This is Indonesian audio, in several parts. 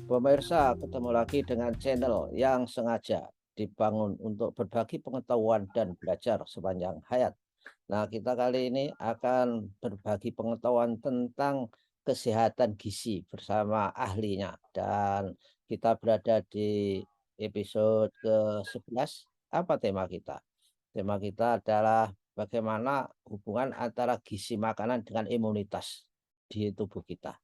Pemirsa, ketemu lagi dengan channel yang sengaja dibangun untuk berbagi pengetahuan dan belajar sepanjang hayat. Nah, kita kali ini akan berbagi pengetahuan tentang kesehatan gizi bersama ahlinya. Dan kita berada di episode ke-11. Apa tema kita? Tema kita adalah bagaimana hubungan antara gizi makanan dengan imunitas di tubuh kita.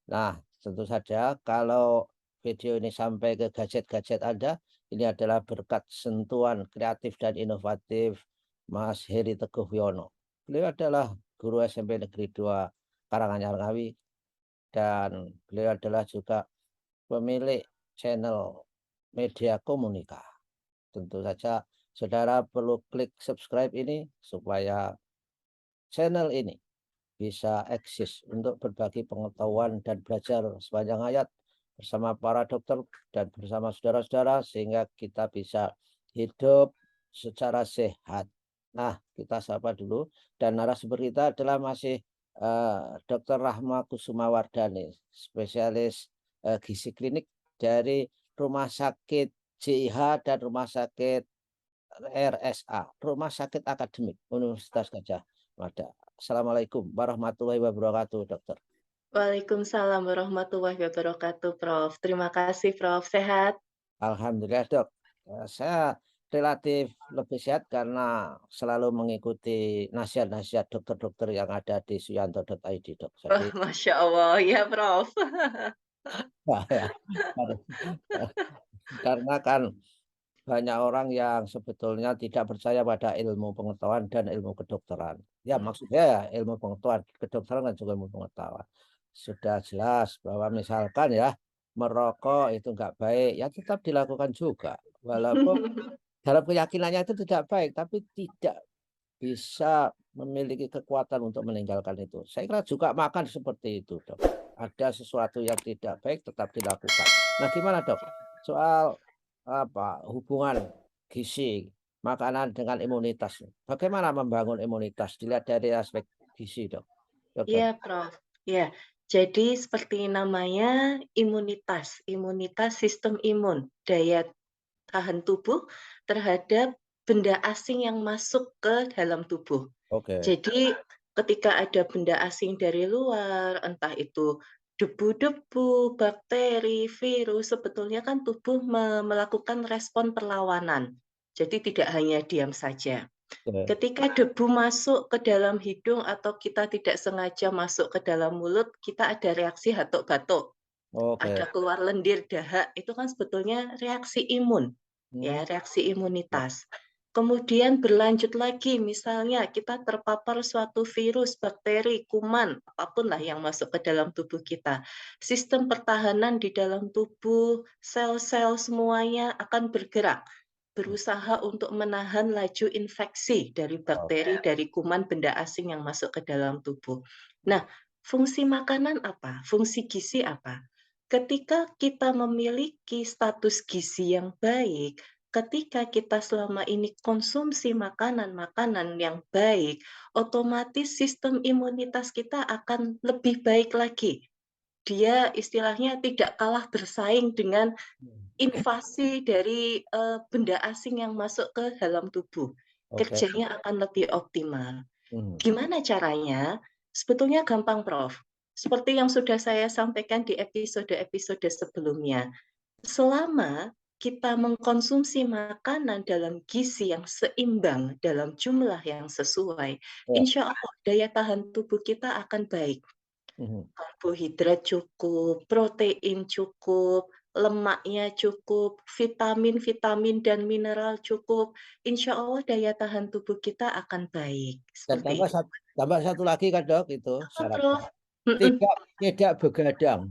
Nah, tentu saja kalau video ini sampai ke gadget-gadget Anda, ini adalah berkat sentuhan kreatif dan inovatif Mas Heri Teguh Wiono. Beliau adalah guru SMP Negeri 2 Karanganyar Ngawi dan beliau adalah juga pemilik channel Media Komunika. Tentu saja saudara perlu klik subscribe ini supaya channel ini bisa eksis untuk berbagi pengetahuan dan belajar sepanjang hayat bersama para dokter dan bersama saudara-saudara sehingga kita bisa hidup secara sehat. Nah, kita sapa dulu dan narasumber kita adalah masih Dr. Rahma Kusuma Wardani, spesialis gizi klinik dari Rumah Sakit JIH dan Rumah Sakit RSA, Rumah Sakit Akademik Universitas Gadjah Mada. Assalamualaikum warahmatullahi wabarakatuh, dokter. Waalaikumsalam warahmatullahi wabarakatuh, Prof. Terima kasih, Prof. Sehat? Alhamdulillah, Dok. Saya relatif lebih sehat karena selalu mengikuti nasihat-nasihat dokter-dokter yang ada di suyanto.id, Dok. Wah, Jadi Masya Allah, ya, Prof. ya, karena kan banyak orang yang sebetulnya tidak percaya pada ilmu pengetahuan dan ilmu kedokteran. Ya, maksudnya ya ilmu pengetahuan, kedokteran dan juga ilmu pengetahuan. Sudah jelas bahwa misalkan ya, merokok itu enggak baik, ya tetap dilakukan juga. Walaupun dalam keyakinannya itu tidak baik, tapi tidak bisa memiliki kekuatan untuk meninggalkan itu. Saya kira juga makan seperti itu, Dok. Ada sesuatu yang tidak baik tetap dilakukan. Nah, gimana, Dok? Soal apa hubungan gizi makanan dengan imunitas. Bagaimana membangun imunitas dilihat dari aspek gizi, Dok? Dokter. Iya, Prof. Ya, jadi seperti namanya imunitas. Imunitas sistem imun, daya tahan tubuh terhadap benda asing yang masuk ke dalam tubuh. Oke. Jadi ketika ada benda asing dari luar, entah itu debu-debu, bakteri, virus, sebetulnya kan tubuh melakukan respon perlawanan. Jadi tidak hanya diam saja. Oke. Ketika debu masuk ke dalam hidung atau kita tidak sengaja masuk ke dalam mulut, kita ada reaksi batuk-batuk, Oke. ada keluar lendir, dahak, itu kan sebetulnya reaksi imun, ya, Hmm, reaksi ya. imunitas. Kemudian berlanjut lagi, misalnya kita terpapar suatu virus, bakteri, kuman, apapun lah yang masuk ke dalam tubuh kita. Sistem pertahanan di dalam tubuh, sel-sel semuanya akan bergerak, berusaha untuk menahan laju infeksi dari bakteri, dari kuman benda asing yang masuk ke dalam tubuh. Nah, fungsi makanan apa? Fungsi gizi apa? Ketika kita memiliki status gizi yang baik, ketika kita selama ini konsumsi makanan-makanan yang baik, otomatis sistem imunitas kita akan lebih baik lagi. Dia istilahnya tidak kalah bersaing dengan invasi dari, benda asing yang masuk ke dalam tubuh. Oke. Kerjanya akan lebih optimal. Hmm. Gimana caranya? Sebetulnya gampang, Prof. Seperti yang sudah saya sampaikan di episode-episode sebelumnya. Selama kita mengkonsumsi makanan dalam gizi yang seimbang, dalam jumlah yang sesuai, Ya. insya Allah daya tahan tubuh kita akan baik. Mhm. Karbohidrat cukup, protein cukup, lemaknya cukup, vitamin-vitamin dan mineral cukup, insya Allah daya tahan tubuh kita akan baik, Dan seperti itu. tambah satu lagi kan, Dok, itu Apa, syaratnya. Prof? Mhm. Tidak tidak begadang.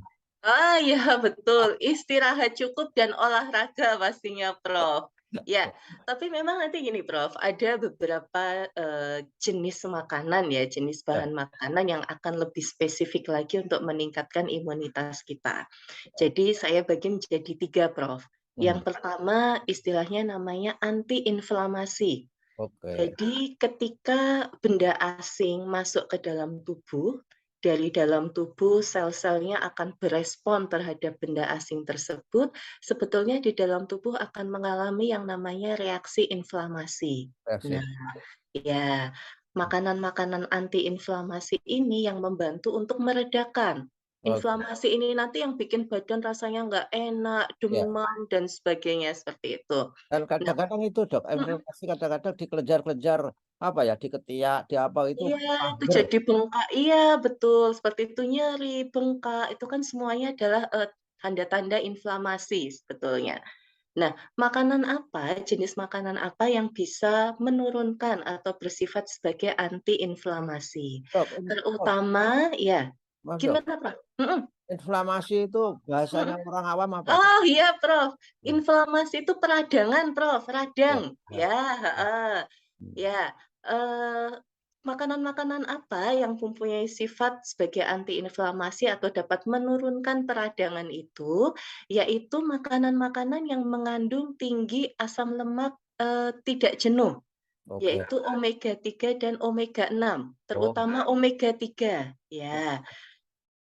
Ah, ya betul, istirahat cukup dan olahraga pastinya, Prof. Ya, tapi memang nanti gini, Prof, ada beberapa, jenis makanan ya, jenis Ya. bahan makanan yang akan lebih spesifik lagi untuk meningkatkan imunitas kita. Jadi saya bagi menjadi 3, Prof. Yang Mhm. pertama istilahnya namanya antiinflamasi. Oke. Jadi ketika benda asing masuk ke dalam tubuh, dari dalam tubuh sel-selnya akan berespon terhadap benda asing tersebut, sebetulnya di dalam tubuh akan mengalami yang namanya reaksi inflamasi. reaksi. Nah, ya, makanan-makanan antiinflamasi ini yang membantu untuk meredakan. Oke, Inflamasi ini nanti yang bikin badan rasanya nggak enak, ya. demam, dan sebagainya seperti itu. Dan Nah, kadang-kadang itu dok, mhm, inflamasi kadang-kadang dikejar-kejar apa ya, di ketiak, di apa itu iya, itu mager. jadi bengkak iya, betul, seperti itu, nyeri, bengkak, itu kan semuanya adalah, tanda-tanda inflamasi sebetulnya. Nah, makanan apa, jenis makanan apa yang bisa menurunkan atau bersifat sebagai antiinflamasi? Dok, dok, Terutama ya, maaf dok, gimana, Prof? Mhm, inflamasi itu bahasanya mhm. orang awam apa dok? Oh, iya, Prof. Hmm, Inflamasi itu peradangan, Prof, ya, radang. ya. Ya, heeh. Hmm. Ya, eee, makanan-makanan apa yang mempunyai sifat sebagai antiinflamasi atau dapat menurunkan peradangan itu, yaitu makanan-makanan yang mengandung tinggi asam lemak, tidak jenuh, Oke. yaitu omega 3 dan omega 6, Oh, terutama omega 3. Ya.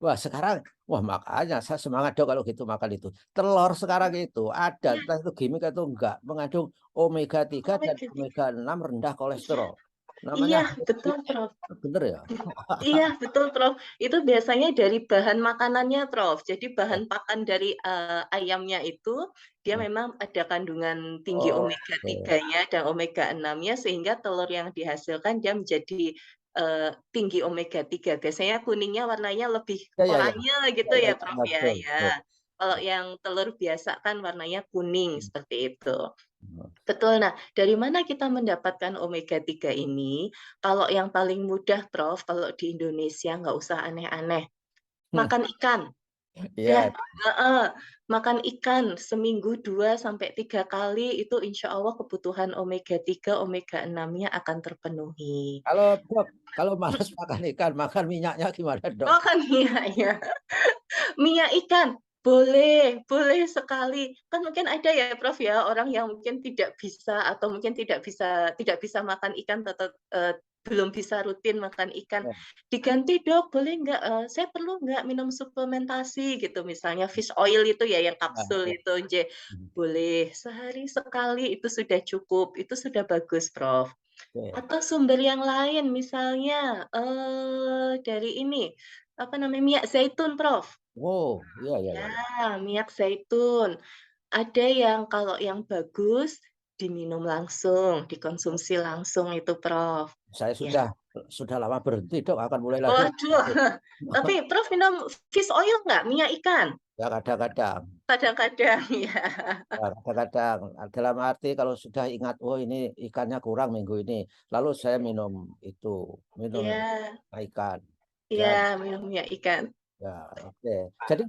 wah sekarang, wah makanya saya semangat dok kalau gitu makan itu. Telur sekarang itu ada, Iya, entah itu gimmick atau enggak, mengandung omega 3 dan omega 3. omega 6 rendah Iya, kolesterol. Namanya iya, Happy, betul, Prof. bener ya? Iya, betul, Prof. Itu biasanya dari bahan makanannya, Prof. Jadi Ya. bahan pakan dari, ayamnya itu, dia Hmm. memang ada kandungan tinggi omega Oke. 3-nya dan omega 6-nya, sehingga telur yang dihasilkan dia menjadi, tinggi omega 3. Biasanya kuningnya warnanya lebih Ya ya ya. oranye Ya gitu ya ya, ya, Prof, ya, ya, betul ya. betul. Kalau yang telur biasa kan warnanya kuning, Hmm. seperti itu. Betul. Nah, dari mana kita mendapatkan omega 3 ini? Kalau yang paling mudah, Prof, kalau di Indonesia nggak usah aneh-aneh, makan ikan. Ya, Iya, heeh, makan ikan seminggu 2 sampai 3 kali itu insya Allah kebutuhan omega 3, omega 6-nya akan terpenuhi. kalau Dok, kalau malas makan ikan, makan minyaknya gimana Dok? Oh kan iya, iya. Minyak ikan, boleh, boleh sekali. Kan mungkin ada ya, Prof, ya, orang yang mungkin tidak bisa atau mungkin tidak bisa makan ikan atau, belum bisa rutin makan ikan. Ya. Diganti, "Dok, boleh nggak, saya perlu nggak minum suplementasi?" Gitu, misalnya fish oil itu ya, yang Nah, kapsul ya. itu, Mhm. boleh. Sehari sekali itu sudah cukup, itu sudah bagus, Prof. Oke. Atau sumber yang lain misalnya, dari ini, apa namanya, minyak zaitun, Prof. Wow, iya iya iya. Ya, minyak zaitun. Ada yang kalau yang bagus diminum langsung, dikonsumsi langsung itu, Prof. Saya Ya. sudah lama berhenti Dok, akan mulai lagi. Waduh, tapi Prof minum fish oil nggak? Minyak ikan? Ya kadang-kadang. Kadang-kadang, ya. Ya, kadang-kadang dalam arti kalau sudah ingat, oh ini ikannya kurang minggu ini, lalu saya minum itu, minum Iya, ikan. iya, Dan minum minyak ikan. ya oke. Jadi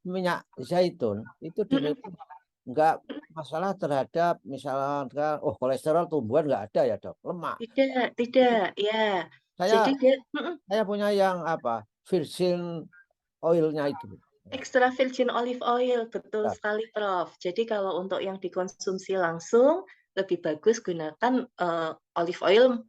minyak zaitun itu Mhm, dinilai nggak masalah terhadap misalkan, oh kolesterol tumbuhan nggak ada ya dok, lemak. tidak, Itu tidak, ya. Jadi saya dia mhm. saya punya yang apa virgin oilnya itu. Ya, Extra virgin olive oil, betul ya, sekali, Prof. Jadi kalau untuk yang dikonsumsi langsung, lebih bagus gunakan, olive oil,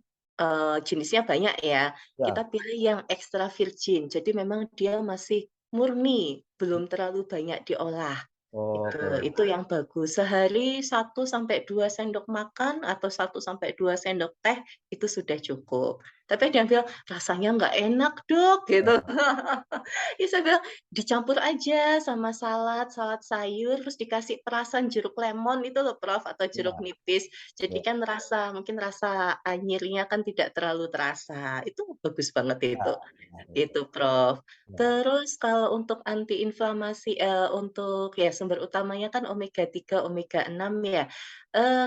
jenisnya banyak ya. ya. Kita pilih yang extra virgin, jadi memang dia masih murni, belum terlalu banyak diolah. Oke. Itu yang bagus. Sehari 1 sampai 2 sendok makan atau 1 sampai 2 sendok teh, itu sudah cukup. Tapi ada yang bilang, "Rasanya nggak enak, Dok," gitu. Ya, Ya saya bilang, dicampur aja sama salad, salad sayur, terus dikasih perasan jeruk lemon itu loh, Prof, atau jeruk ya, nipis. Jadi ya, kan mungkin rasa anyirnya kan tidak terlalu terasa. Itu bagus banget itu, Prof. ya. Terus kalau untuk antiinflamasi, untuk ya sumber utamanya kan omega 3, omega 6 ya.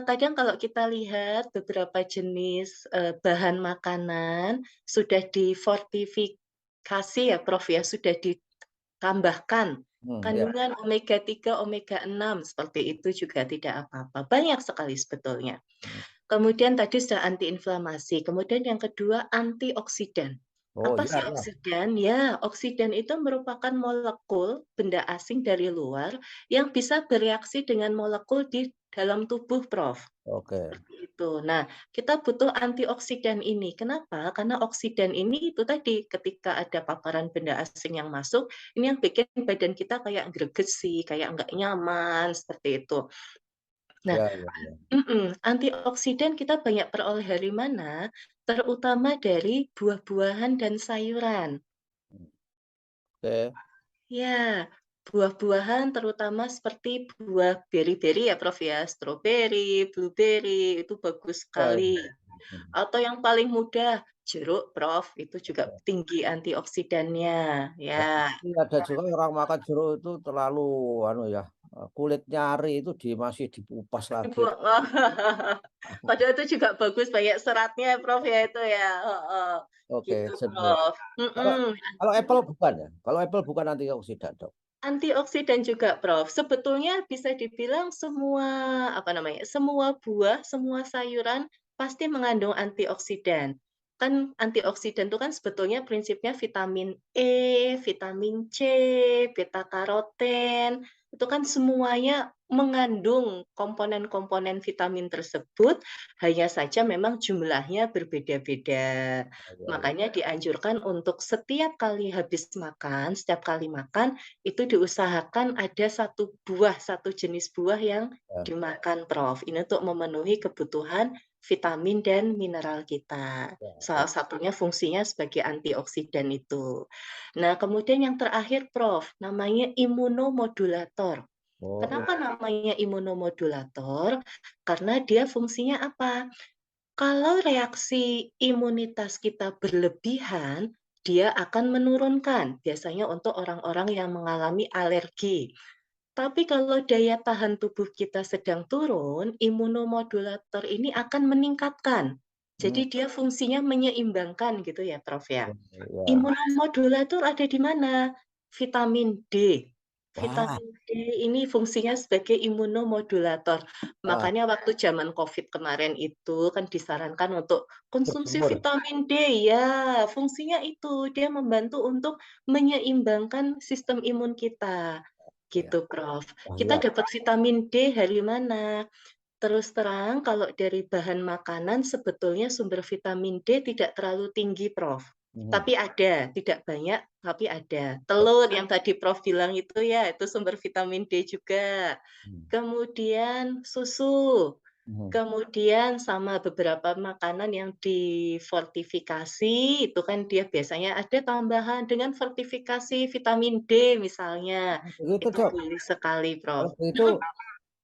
Kadang kalau kita lihat beberapa jenis, bahan makanan sudah difortifikasi ya, Prof, ya, sudah ditambahkan Ya. kandungan omega 3, omega 6, seperti itu juga tidak apa-apa, banyak sekali sebetulnya. Hmm. Kemudian tadi sudah antiinflamasi, kemudian yang kedua antioksidan. Oh, Apa iya sih iya. oksidan? Ya, oksidan itu merupakan molekul benda asing dari luar yang bisa bereaksi dengan molekul di dalam tubuh, Prof. Oke. Seperti itu. Nah, kita butuh antioksidan ini. Kenapa? Karena oksidan ini itu tadi, ketika ada paparan benda asing yang masuk, ini yang bikin badan kita kayak gregesi, kayak nggak nyaman, seperti itu. Nah, Ya ya ya. antioksidan kita banyak peroleh dari mana? Terutama dari buah-buahan dan sayuran. Oke. Ya, buah-buahan terutama seperti buah beri-beri ya, Prof, ya, stroberi, blueberry, itu bagus Wah, sekali. iya. Mhm. Atau yang paling mudah, jeruk, Prof, itu juga Oke. tinggi antioksidannya, Ya, ya. tapi ada juga orang makan jeruk itu terlalu anu ya, kulit nyari itu masih dikupas lagi. Padahal itu juga bagus, banyak seratnya, Prof, ya, itu ya, heeh, Oke, gitu, jeruk. Prof, Kalau mhm. kalau apple bukan ya? Kalau apple bukan antioksidan, Dok? Antioksidan juga, Prof. Sebetulnya bisa dibilang semua, apa namanya, semua buah, semua sayuran pasti mengandung antioksidan. Kan antioksidan itu kan sebetulnya prinsipnya vitamin E, vitamin C, beta karoten, itu kan semuanya mengandung komponen-komponen vitamin tersebut, hanya saja memang jumlahnya berbeda-beda. Oh, iya iya. Makanya dianjurkan untuk setiap kali habis makan, setiap kali makan itu diusahakan ada satu buah, satu jenis buah yang Ya, dimakan, Prof. Ini untuk memenuhi kebutuhan vitamin dan mineral kita. ya, ya. Salah satunya fungsinya sebagai antioksidan itu. Nah, kemudian yang terakhir, Prof, namanya imunomodulator. Oh, Kenapa namanya imunomodulator? Karena dia fungsinya apa? Kalau reaksi imunitas kita berlebihan, dia akan menurunkan, biasanya untuk orang-orang yang mengalami alergi. Tapi kalau daya tahan tubuh kita sedang turun, imunomodulator ini akan meningkatkan. Jadi hmm, dia fungsinya menyeimbangkan gitu ya, Prof, ya. ya, ya. Imunomodulator ada di mana? Vitamin D. Wah, Vitamin D ini fungsinya sebagai imunomodulator. wah, Makanya waktu zaman Covid kemarin itu kan disarankan untuk konsumsi berjemur. vitamin D, ya, fungsinya itu, dia membantu untuk menyeimbangkan sistem imun kita, Ya. gitu, Prof. Wah, Kita iya. dapat vitamin D dari mana? Terus terang kalau dari bahan makanan sebetulnya sumber vitamin D tidak terlalu tinggi, Prof. Mhm. Tapi ada, tidak banyak, tapi ada. Oke. Telur yang tadi Prof bilang itu ya, itu sumber vitamin D juga. Hmm. Kemudian susu, Mhm. kemudian sama beberapa makanan yang difortifikasi, itu kan dia biasanya ada tambahan dengan fortifikasi vitamin D misalnya. Begitu, Itu Dok. boleh sekali, Kalau Prof. begitu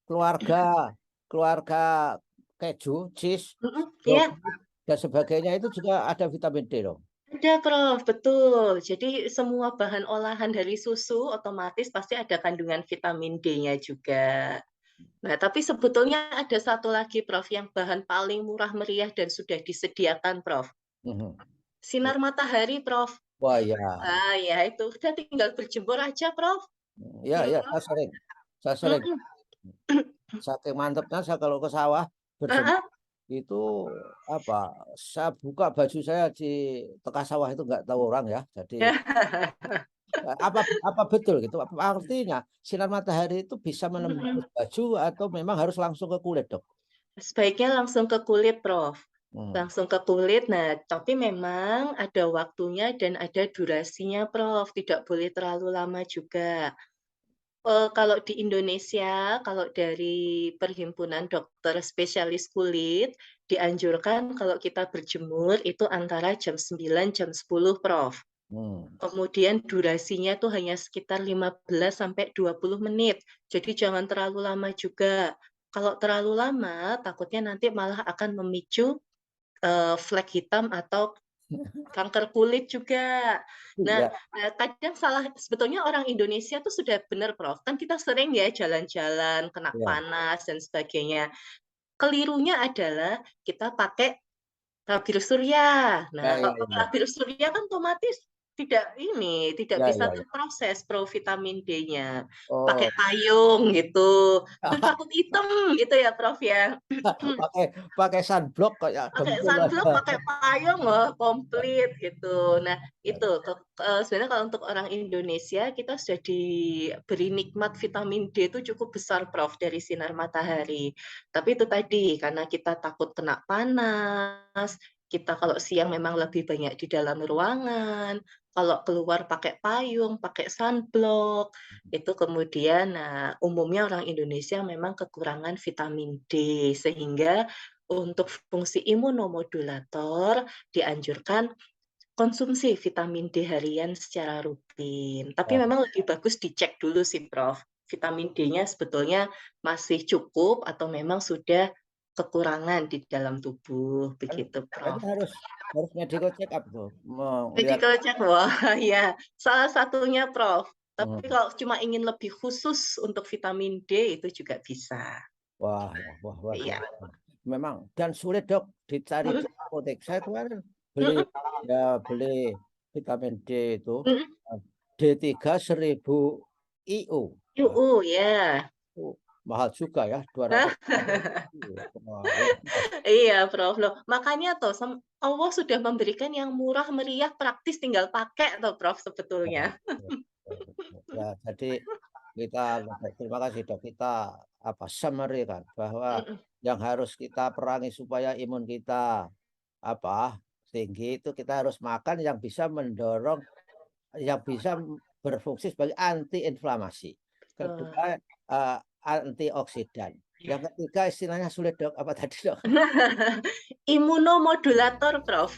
keluarga keluarga keju, cheese, Mhm, iya. yogurt, dan sebagainya itu juga ada vitamin D dong? Ada, Prof, betul. Jadi semua bahan olahan dari susu otomatis pasti ada kandungan vitamin D-nya juga. Nah, tapi sebetulnya ada satu lagi, Prof, yang bahan paling murah meriah dan sudah disediakan, Prof. Mhm. Sinar matahari, Prof. Wah, ya. Ah, ya itu udah tinggal berjemur aja, Prof. Ya ya, Mhm, saya sering. Saya sering. mhm. Saking mantepnya saya kalau ke sawah berjemur Heeh. itu apa, saya buka baju saya di tengah sawah itu nggak tahu orang ya. Jadi apa betul gitu? Apa artinya sinar matahari itu bisa menembus Mhm. baju atau memang harus langsung ke kulit, Dok? Sebaiknya langsung ke kulit, Prof. Hmm. Langsung ke kulit. Nah, tapi memang ada waktunya dan ada durasinya, Prof. Tidak boleh terlalu lama juga. Kalau di Indonesia, kalau dari Perhimpunan Dokter Spesialis Kulit, dianjurkan kalau kita berjemur itu antara jam 9, jam 10, Prof. Hmm. Kemudian durasinya tuh hanya sekitar 15 sampai 20 menit. Jadi jangan terlalu lama juga. Kalau terlalu lama, takutnya nanti malah akan memicu, flek hitam atau kanker kulit juga. Nah, Iya kadang salah sebetulnya orang Indonesia tuh sudah benar, Prof. Kan kita sering ya jalan-jalan, kena iya. panas dan sebagainya. Kelirunya adalah kita pakai tabir surya. Ya Nah, ya kalau pakai ya. tabir surya kan otomatis tidak Ya, bisa ya, ya. terproses provitamin D-nya. Pakai Oh, payung gitu, berkabut hitam gitu ya, Prof, ya. pakai pakai sunblock kayak Pakai dempul sunblock, aja. pakai payung, wah komplit gitu. Nah itu sebenarnya kalau untuk orang Indonesia kita sudah diberi nikmat vitamin D itu cukup besar, Prof, dari sinar matahari. Tapi itu tadi, karena kita takut kena panas, kita kalau siang memang lebih banyak di dalam ruangan, kalau keluar pakai payung, pakai sunblock, itu kemudian umumnya orang Indonesia memang kekurangan vitamin D, sehingga untuk fungsi imunomodulator dianjurkan konsumsi vitamin D harian secara rutin. Tapi Ya, memang lebih bagus dicek dulu sih, Prof. Vitamin D-nya sebetulnya masih cukup atau memang sudah kekurangan di dalam tubuh, kan begitu, berarti Prof. harus harus medical check up tuh, mau lihat. Medical check, wah ya, salah satunya, Prof. Tapi Hmm. kalau cuma ingin lebih khusus untuk vitamin D itu juga bisa. Wah, wah, luar Iya. biasa. Memang dan sulit Dok dicari di Mhm, apotek. Saya kemarin beli mhm, beli vitamin D itu mhm. D3 1000 IU. Wah, Ya. itu mahal juga ya 200. Wah, luar biasa. Iya, Prof. Loh, makanya tuh Allah sudah memberikan yang murah meriah, praktis, tinggal pakai tuh, Prof, Ya, sebetulnya. betul, betul, betul. Ya, jadi kita terima kasih Dok. Kita summary kan bahwa Mhm, yang harus kita perangi supaya imun kita apa tinggi itu kita harus makan yang bisa mendorong yang bisa berfungsi sebagai antiinflamasi. betul. Kedua antioksidan. Yang ketiga istilahnya sulit Dok, apa tadi Dok? Imunomodulator, Prof.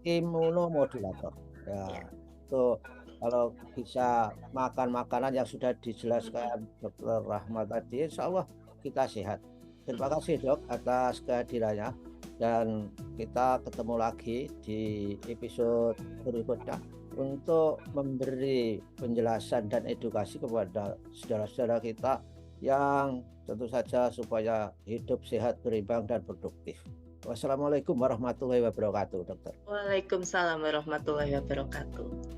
Imunomodulator. Ya. Ya, itu kalau bisa makan makanan yang sudah Mhm. dijelaskan Dokter Rahmat tadi, insya Allah kita sehat. Terima kasih Dok atas kehadirannya dan kita ketemu lagi di episode berikutnya untuk memberi penjelasan dan edukasi kepada saudara-saudara kita yang tentu saja supaya hidup sehat, berimbang, dan produktif. Wassalamualaikum warahmatullahi wabarakatuh, Dokter. Waalaikumsalam warahmatullahi wabarakatuh.